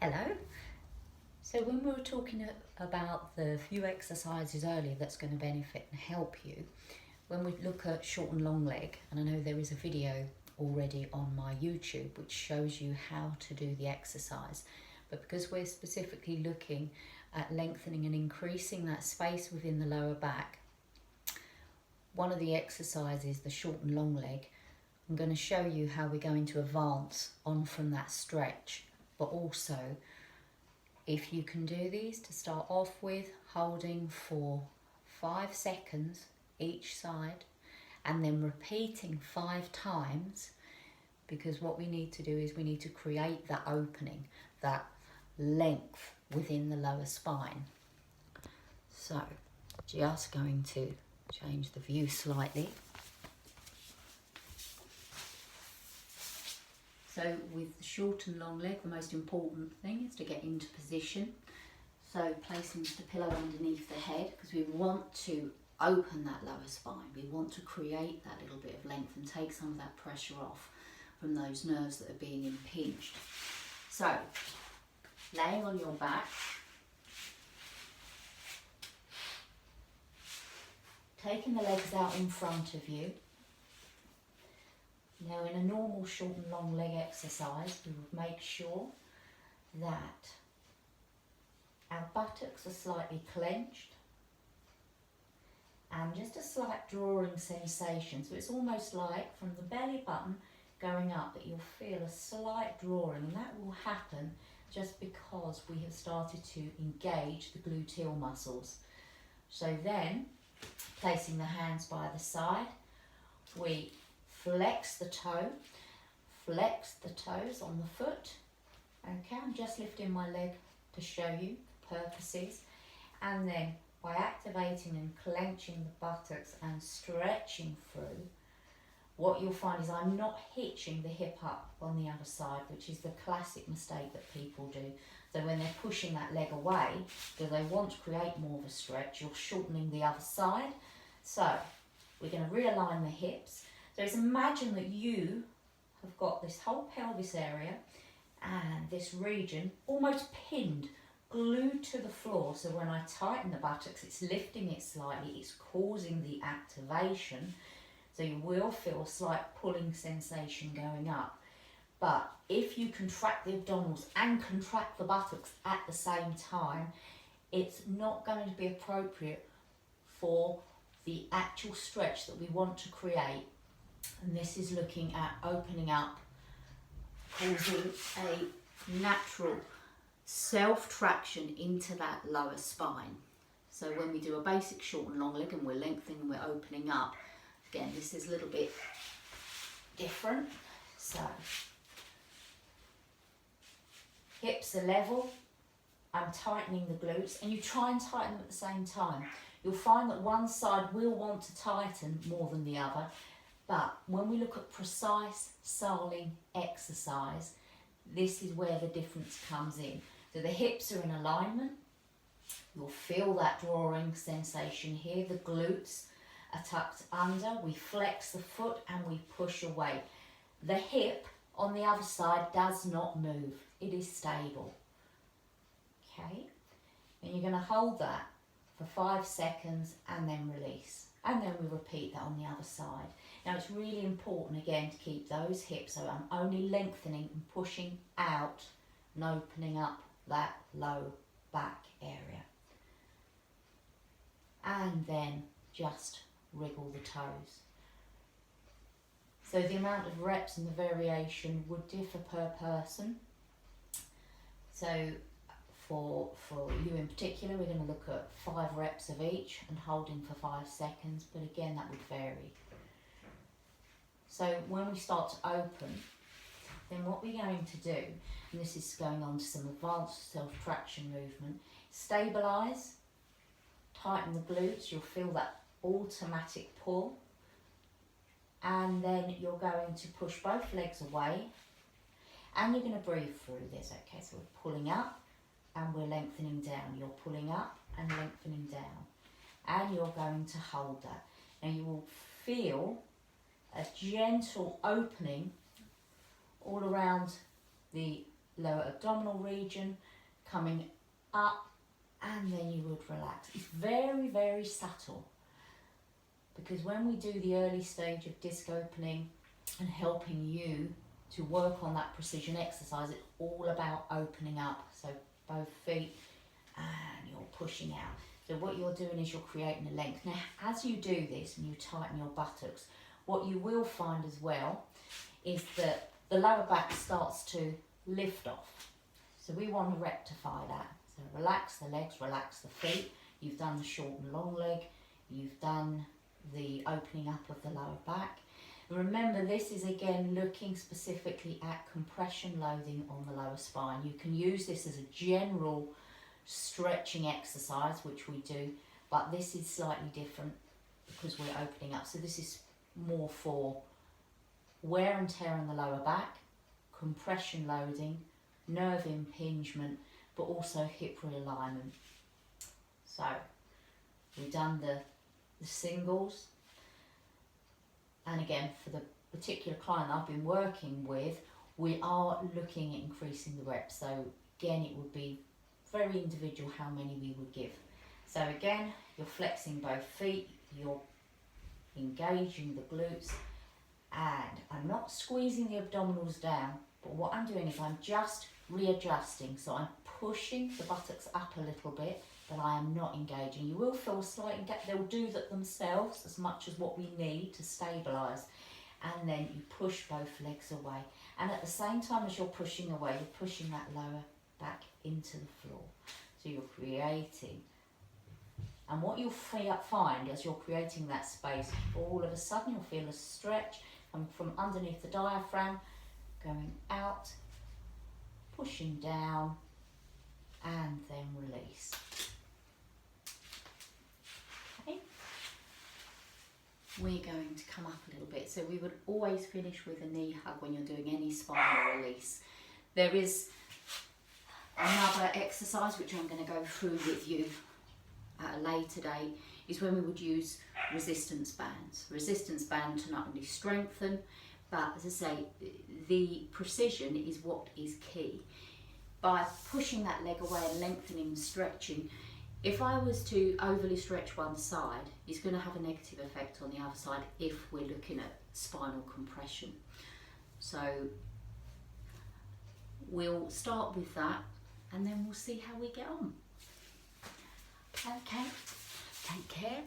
Hello. So when we were talking about the few exercises earlier that's going to benefit and help you, when we look at short and long leg, and I know there is a video already on my YouTube which shows you how to do the exercise, but because we're specifically looking at lengthening and increasing that space within the lower back, one of the exercises, the short and long leg, I'm going to show you how we're going to advance on from that stretch, but also if you can do these to start off with, holding for 5 seconds each side and then repeating 5 times, because what we need to do is we need to create that opening, that length within the lower spine. So just going to change the view slightly. So with the short and long leg, the most important thing is to get into position. So placing the pillow underneath the head, because we want to open that lower spine. We want to create that little bit of length and take some of that pressure off from those nerves that are being impinged. So laying on your back, taking the legs out in front of you. Now in a normal short and long leg exercise, we would make sure that our buttocks are slightly clenched and just a slight drawing sensation. So it's almost like from the belly button going up that you'll feel a slight drawing, and that will happen just because we have started to engage the gluteal muscles. So then, placing the hands by the side, we flex the toe, flex the toes on the foot. Okay, I'm just lifting my leg to show you the purposes. And then by activating and clenching the buttocks and stretching through, what you'll find is I'm not hitching the hip up on the other side, which is the classic mistake that people do. So when they're pushing that leg away, because they want to create more of a stretch, you're shortening the other side. So we're going to realign the hips. So just imagine that you have got this whole pelvis area and this region almost pinned, glued to the floor. So when I tighten the buttocks, it's lifting it slightly, it's causing the activation. So you will feel a slight pulling sensation going up. But if you contract the abdominals and contract the buttocks at the same time, it's not going to be appropriate for the actual stretch that we want to create. And this is looking at opening up, causing a natural self-traction into that lower spine. So when we do a basic short and long leg and we're lengthening and we're opening up, again, this is a little bit different. So hips are level, I'm tightening the glutes, and you try and tighten them at the same time. You'll find that one side will want to tighten more than the other. But when we look at precise Salling exercise, this is where the difference comes in. So the hips are in alignment. You'll feel that drawing sensation here. The glutes are tucked under. We flex the foot and we push away. The hip on the other side does not move. It is stable. Okay? And you're going to hold that for 5 seconds and then release. And then we repeat that on the other side. Now it's really important again to keep those hips, so I'm only lengthening and pushing out and opening up that low back area. And then just wriggle the toes. So the amount of reps and the variation would differ per person. So for you in particular, we're going to look at 5 reps of each and holding for 5 seconds, but again that would vary. So when we start to open, then what we're going to do, and this is going on to some advanced self-traction movement, stabilise, tighten the glutes, you'll feel that automatic pull, and then you're going to push both legs away, and you're going to breathe through this, okay? So we're pulling up, and we're lengthening down. You're pulling up and lengthening down, and you're going to hold that. Now you will feel a gentle opening all around the lower abdominal region, coming up, and then you would relax. It's very, very subtle, because when we do the early stage of disc opening and helping you to work on that precision exercise, it's all about opening up. So both feet, and you're pushing out. So what you're doing is you're creating a length. Now, as you do this and you tighten your buttocks, what you will find as well is that the lower back starts to lift off. So we want to rectify that. So relax the legs, relax the feet. You've done the short and long leg. You've done the opening up of the lower back. Remember, this is again looking specifically at compression loading on the lower spine. You can use this as a general stretching exercise, which we do, but this is slightly different because we're opening up. So this is more for wear and tear on the lower back, compression loading, nerve impingement, but also hip realignment. So we've done the singles, and again, for the particular client I've been working with, we are looking at increasing the reps. So again, it would be very individual how many we would give. So again, you're flexing both feet, you're engaging the glutes, and I'm not squeezing the abdominals down, but what I'm doing is I'm just readjusting. So I'm pushing the buttocks up a little bit, but I am not engaging. You will feel a slight they'll do that themselves as much as what we need to stabilise. And then you push both legs away. And at the same time as you're pushing away, you're pushing that lower back into the floor. So you're creating. And what you'll find as you're creating that space, all of a sudden you'll feel a stretch coming from underneath the diaphragm, going out, pushing down, and then release. Okay. We're going to come up a little bit. So we would always finish with a knee hug when you're doing any spinal release. There is another exercise which I'm going to go through with you at a later date, is when we would use resistance bands. Resistance band to not only strengthen, but as I say, the precision is what is key. By pushing that leg away and lengthening and stretching, if I was to overly stretch one side, it's going to have a negative effect on the other side if we're looking at spinal compression. So we'll start with that, and then we'll see how we get on. Okay, take care.